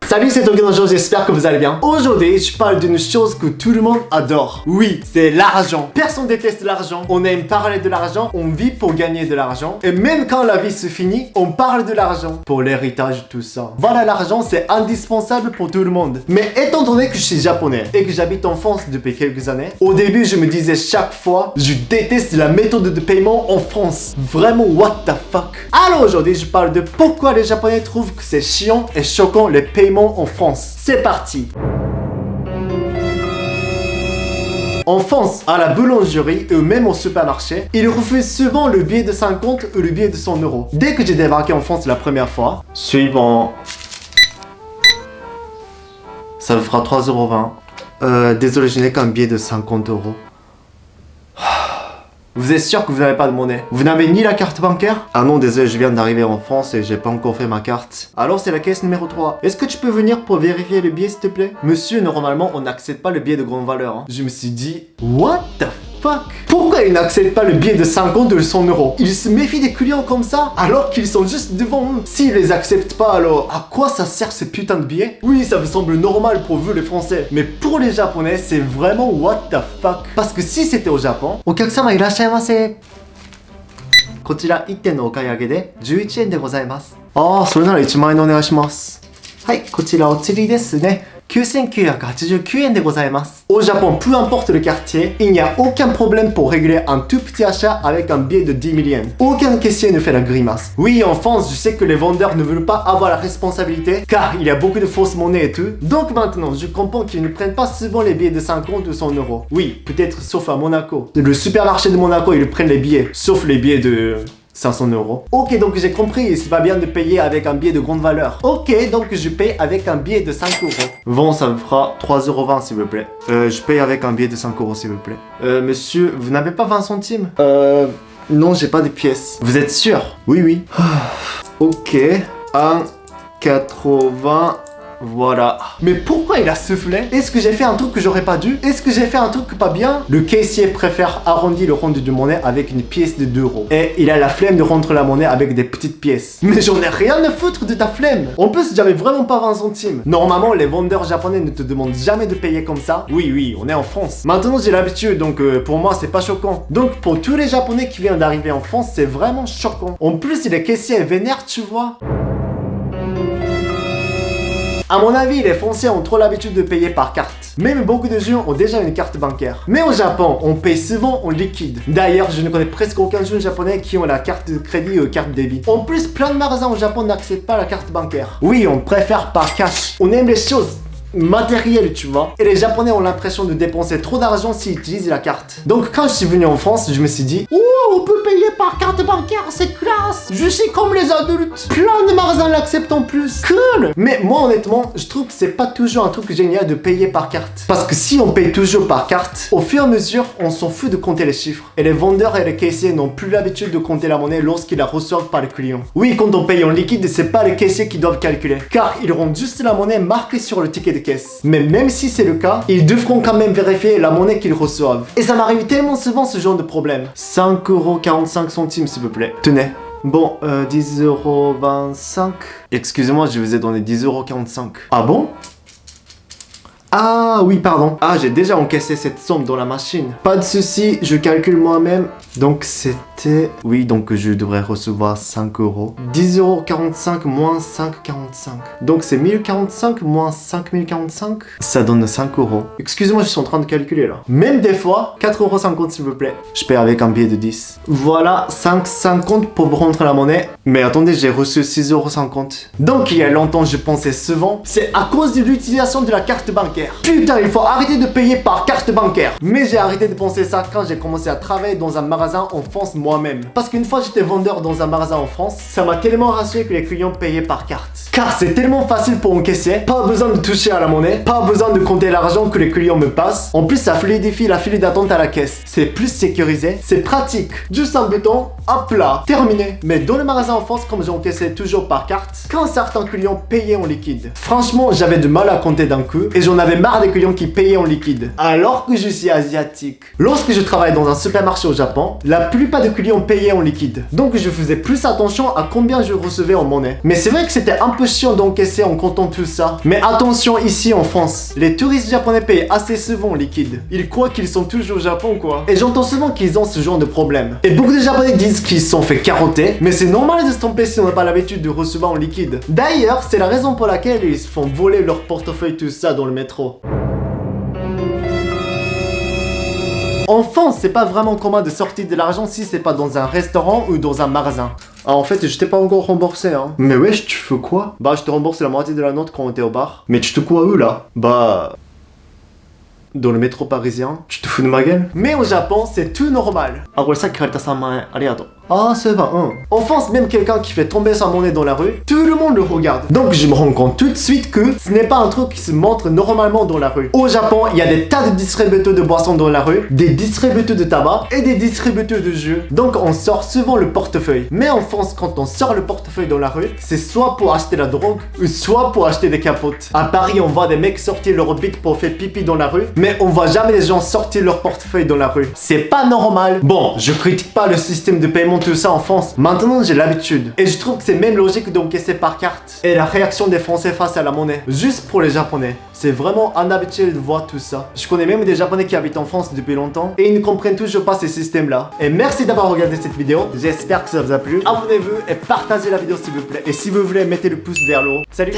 Salut, c'est Tokyo, j'espère que vous allez bien. Aujourd'hui, je parle d'une chose que tout le monde adore. Oui, c'est l'argent. Personne déteste l'argent. On aime parler de l'argent, on vit pour gagner de l'argent. Et même quand la vie se finit, on parle de l'argent. Pour l'héritage, tout ça. Voilà, l'argent, c'est indispensable pour tout le monde. Mais étant donné que je suis japonais et que j'habite en France depuis quelques années, au début, je me disais chaque fois, je déteste la méthode de paiement en France. Vraiment, what the fuck. Alors aujourd'hui, je parle de pourquoi les Japonais trouvent que c'est chiant et choquant les paiements en France. C'est parti. En France, à la boulangerie ou même au supermarché, ils refusent souvent le billet de 50 ou le billet de 100 euros. Dès que j'ai débarqué en France la première fois, suivant. Ça vous fera 3,20 €. Désolé, je n'ai qu'un billet de 50 euros. Vous êtes sûr que vous n'avez pas de monnaie? Vous n'avez ni la carte bancaire? Ah non, désolé, je viens d'arriver en France et j'ai pas encore fait ma carte. Alors c'est la caisse numéro 3. Est-ce que tu peux venir pour vérifier le billet s'il te plaît? Monsieur, normalement on n'accepte pas le billet de grande valeur. Hein. Je me suis dit, what the fuck? Pourquoi ils n'acceptent pas le billet de 50 ou 100 euros? Ils se méfient des clients comme ça alors qu'ils sont juste devant eux. S'ils les acceptent pas, alors à quoi ça sert ces putains de billets? Oui, ça vous semble normal pour vous les Français, mais pour les Japonais, c'est vraiment what the fuck. Parce que si c'était au Japon, Okakama irashaimase. こちら1点のお買い上げで11円でございます。ああ、それなら1万円お願いします。はい、こちらお釣りですね。9989 円でございます。Au Japon, peu importe le quartier, il n'y a aucun problème pour régler un tout petit achat avec un billet de 10 000 yens. Aucun caissier ne fait la grimace. Oui, en France, je sais que les vendeurs ne veulent pas avoir la responsabilité car il y a beaucoup de fausses monnaies et tout. Donc maintenant, je comprends qu'ils ne prennent pas souvent les billets de 50 ou 100 euros. Oui, peut-être sauf à Monaco. Le supermarché de Monaco, ils prennent les billets, sauf les billets de 500 euros. Ok, donc j'ai compris, c'est pas bien de payer avec un billet de grande valeur. Ok, donc je paye avec un billet de 5 euros. Bon, ça me fera 3,20 € s'il vous plaît. Je paye avec un billet de 5 euros s'il vous plaît. Monsieur, vous n'avez pas 20 centimes? Non, j'ai pas de pièces. Vous êtes sûr? Oui, oui. Ok, 1,80. Voilà. Mais pourquoi il a soufflé? Est-ce que j'ai fait un truc que j'aurais pas dû? Est-ce que j'ai fait un truc pas bien? Le caissier préfère arrondir le rond de monnaie avec une pièce de 2 €. Et il a la flemme de rentrer la monnaie avec des petites pièces. Mais j'en ai rien à foutre de ta flemme. En plus, j'avais vraiment pas 20 centimes. Normalement, les vendeurs japonais ne te demandent jamais de payer comme ça. Oui, oui, on est en France. Maintenant, j'ai l'habitude, donc pour moi, c'est pas choquant. Donc, pour tous les Japonais qui viennent d'arriver en France, c'est vraiment choquant. En plus, les caissiers vénèrent, tu vois. À mon avis, les Français ont trop l'habitude de payer par carte. Même beaucoup de gens ont déjà une carte bancaire. Mais au Japon, on paye souvent en liquide. D'ailleurs, je ne connais presque aucun jeune japonais qui ont la carte de crédit ou carte débit. En plus, plein de magasins au Japon n'acceptent pas la carte bancaire. Oui, on préfère par cash. On aime les choses matériel, tu vois. Et les Japonais ont l'impression de dépenser trop d'argent s'ils utilisent la carte. Donc quand je suis venu en France, je me suis dit, oh, on peut payer par carte bancaire, c'est classe. Je suis comme les adultes. Plein de magasins l'acceptent en plus. Cool. Mais moi honnêtement, je trouve que c'est pas toujours un truc génial de payer par carte. Parce que si on paye toujours par carte, au fur et à mesure, on s'en fout de compter les chiffres. Et les vendeurs et les caissiers n'ont plus l'habitude de compter la monnaie lorsqu'ils la reçoivent par les clients. Oui, quand on paye en liquide, c'est pas les caissiers qui doivent calculer. Car ils rendent juste la monnaie marquée sur le ticket de caisse. Mais même si c'est le cas, ils devront quand même vérifier la monnaie qu'ils reçoivent. Et ça m'arrive tellement souvent ce genre de problème. 5,45 € s'il vous plaît. Tenez. Bon, 10,25 €. Excusez-moi, je vous ai donné 10,45 €. Ah bon? Ah oui, pardon. Ah, j'ai déjà encaissé cette somme dans la machine. Pas de souci, je calcule moi-même. Donc c'était... Oui, donc je devrais recevoir 5 €. 10,45 € moins 5,45. Donc c'est 1045 moins 5045. Ça donne 5 €. Excusez-moi, je suis en train de calculer là. Même des fois, 4,50 € s'il vous plaît. Je paie avec un billet de 10. Voilà, 5,50 € pour rentrer la monnaie. Mais attendez, j'ai reçu 6,50 €. Donc il y a longtemps, je pensais souvent, c'est à cause de l'utilisation de la carte bancaire. Putain, il faut arrêter de payer par carte bancaire. Mais j'ai arrêté de penser ça quand j'ai commencé à travailler dans un magasin en France moi-même. Parce qu'une fois j'étais vendeur dans un magasin en France, ça m'a tellement rassuré que les clients payaient par carte. Car c'est tellement facile pour encaisser, pas besoin de toucher à la monnaie, pas besoin de compter l'argent que les clients me passent. En plus, ça fluidifie la file d'attente à la caisse. C'est plus sécurisé, c'est pratique. Juste un bouton, hop là, terminé. Mais dans le magasin en France, comme j'encaissais toujours par carte, quand certains clients payaient en liquide, franchement, j'avais du mal à compter d'un coup et j'en avais avais marre des clients qui payaient en liquide. Alors que je suis asiatique. Lorsque je travaillais dans un supermarché au Japon, la plupart des clients payaient en liquide. Donc je faisais plus attention à combien je recevais en monnaie. Mais c'est vrai que c'était un peu chiant d'encaisser en comptant tout ça. Mais attention, ici en France, les touristes japonais payent assez souvent en liquide. Ils croient qu'ils sont toujours au Japon quoi. Et j'entends souvent qu'ils ont ce genre de problème. Et beaucoup de japonais disent qu'ils se sont fait carotter. Mais c'est normal de se tromper si on n'a pas l'habitude de recevoir en liquide. D'ailleurs, c'est la raison pour laquelle ils se font voler leur portefeuille tout ça dans le métro. En France, c'est pas vraiment commun de sortir de l'argent si c'est pas dans un restaurant ou dans un magasin. Ah, en fait, je t'ai pas encore remboursé, hein. Mais wesh, tu fais quoi? Bah, je te rembourse la moitié de la note quand on était au bar. Mais tu te quoi où là? Bah... dans le métro parisien. Tu te fous de ma gueule? Mais au Japon, c'est tout normal. Ah, ouais, ça, ah, ça va, hein. En France, même quelqu'un qui fait tomber sa monnaie dans la rue, tout le monde le regarde. Donc je me rends compte tout de suite que ce n'est pas un truc qui se montre normalement dans la rue. Au Japon, il y a des tas de distributeurs de boissons dans la rue, des distributeurs de tabac et des distributeurs de jeux. Donc on sort souvent le portefeuille. Mais en France, quand on sort le portefeuille dans la rue, c'est soit pour acheter la drogue ou soit pour acheter des capotes. À Paris, on voit des mecs sortir leur bite pour faire pipi dans la rue, mais on voit jamais les gens sortir leur portefeuille dans la rue. C'est pas normal. Bon, je critique pas le système de paiement tout ça en France. Maintenant, j'ai l'habitude. Et je trouve que c'est même logique d'encaisser par carte. Et la réaction des Français face à la monnaie. Juste pour les Japonais. C'est vraiment inhabituel de voir tout ça. Je connais même des Japonais qui habitent en France depuis longtemps et ils ne comprennent toujours pas ces systèmes-là. Et merci d'avoir regardé cette vidéo. J'espère que ça vous a plu. Abonnez-vous et partagez la vidéo s'il vous plaît. Et si vous voulez, mettez le pouce vers le haut. Salut!